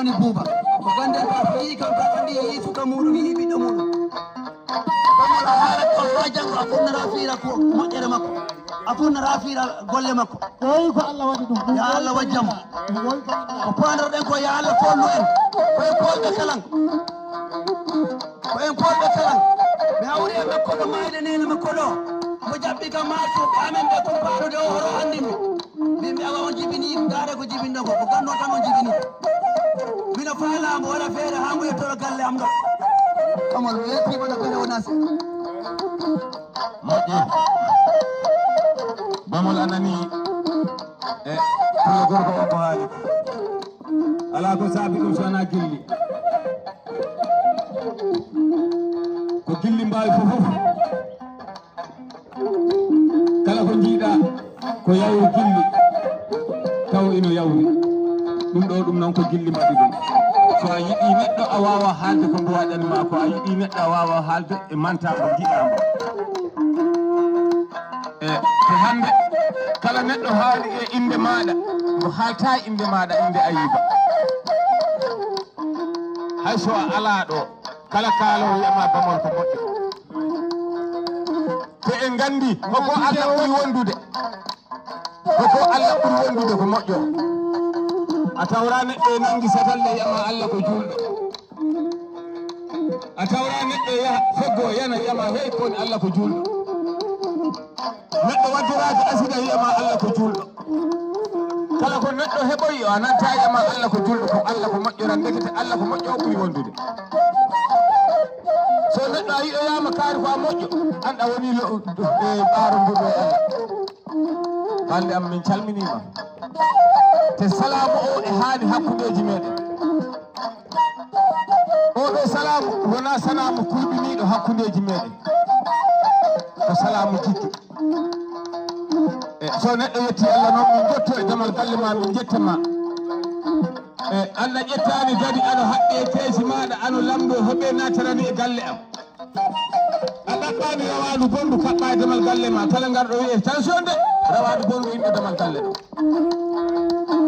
woni buuba ko gande ko yi kan ka andi yi suka muɗum yi ɓiɗɗo muɗum bamola haala ko ha jango a funnata fiira ko moƴƴere makko a funnata fiira golle makko eyi ko Allah waɗi ɗum ya Allah wajjamo ko poandoɗen ko ya Allah follu en koyen polɓe kalan koyen polɓe kalan mi hawri e makko ɗo mayde nene makko ɗo mo jaɓɓi kam masuɓe amen ɓe kon parude o horo andimi mbimi awa on jibini gaare ko jibinɗo ko ganno tan on jibini mino faalamo waɗa feere ha mo yettoro galle am ɗo kamol mi yettima no kene wona se moƴƴi bamol anani e pulo gorko o ko haali ala ko saabi ɗum so wona gilli ko gilli mbawi fofof kala ko jiiɗa ko yawu gilli taw ino yawni ɗum ɗo ɗum noon ko gilli mbaɗi ɗum so a yiɗi neɗɗo a wawa haalde ko mbo waɗanima ko a yiɗi neɗɗo a wawa haalde e manta ko jiɗama e te hande kala neɗɗo haali e inde maɗa mo haalta inde maɗa inde Ayuba hayso a ala ɗo kala kaalowo wiyama bamol ko moƴƴo te en gandi koko Allah ɓuri wondude koko Allah ɓuri wondude ko moƴƴo a tawra neɗɗo e nangi satalle yama Allah ko julɗo a tawra neɗɗo yaha feggo yana yama hey kon Allah ko julɗo neɗɗo waddiraki asida yiyama Allah ko julɗo kala ko neɗɗo heɓoyi o a nanta yiyama Allah ko julɗo ko Allah ko moƴƴo ndekete Allah ko moƴƴo o ɓuri wondude so neɗɗo a yiɗo yama kaari ko a moƴƴo anɗa woni ɓaaro mbuɗo e Allah balɗe am min calminima te salamu o e haani hakkudeji meɗen oɗo salamu wona salamu kuuɓiniɗo hakkudeji meɗen ko salamu jikki e so neɗɗo yetti Allah noon min jetto e damal galle ma min jettama e Allah ƴettani kadi aɗa haɗɗe e keesi maɗa ano lamɗo hoɓe natarani e galle am a ɗaɓɓani rawadu bondu kaɓɓa e damal galle ma kala garɗo wiye tension de rawadu bondu yimɓe damal galle ɗo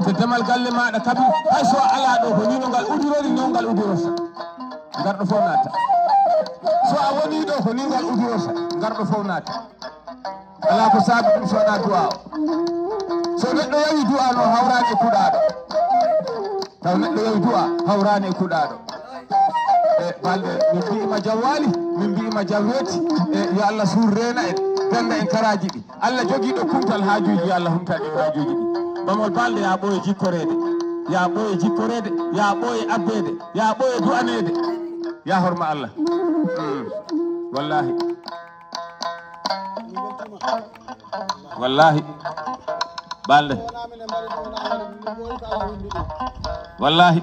te damal galle maɗa kabi hay so ala ɗo ko ni no ngal udirori no ngal udirorta garɗo fof natta so a woni ɗo ko ni ngal udirorta garɗo fof natta ala ko saabi ɗum so wona du'a o so neɗɗo yawi du'a no hawrani e kuɗaɗo taw neɗɗo yawi du'a hawrani e kuɗaɗo e balɗe min mbiyima jam waali min mbiyima jam weeti e yo Allah suur rena en ganda en karaji ɗi Allah joguiɗo kumtal hajuji yo Allah humtan en hajuji ɗi bamol balɗe ya ɓooye jikkorede ya ɓooye jikkorede ya ɓooye abbede ya ɓooye du'anede ya horma Allah wallahi wallahi balɗe wallahi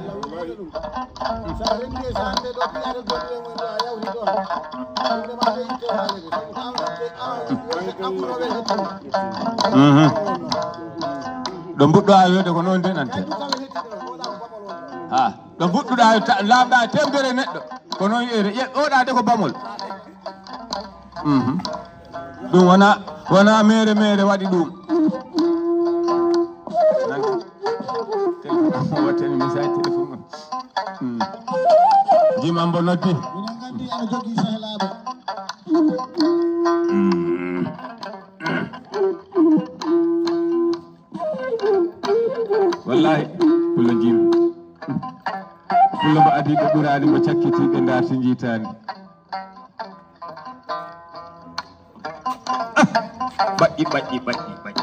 ɗo mbuɗɗo awiyode ko noon denante ha ɗo mbuɗɗuɗa laaɓɗa temdere neɗɗo ko noon wiyete oɗa de ko bamol ɗum wona mere waɗi ɗum wattani message téléphone jimam bo noddi wallahi pulla jimi pulla mbo adi ɗo ɓurani mo cakkitiɓe darti jiitani baƴƴi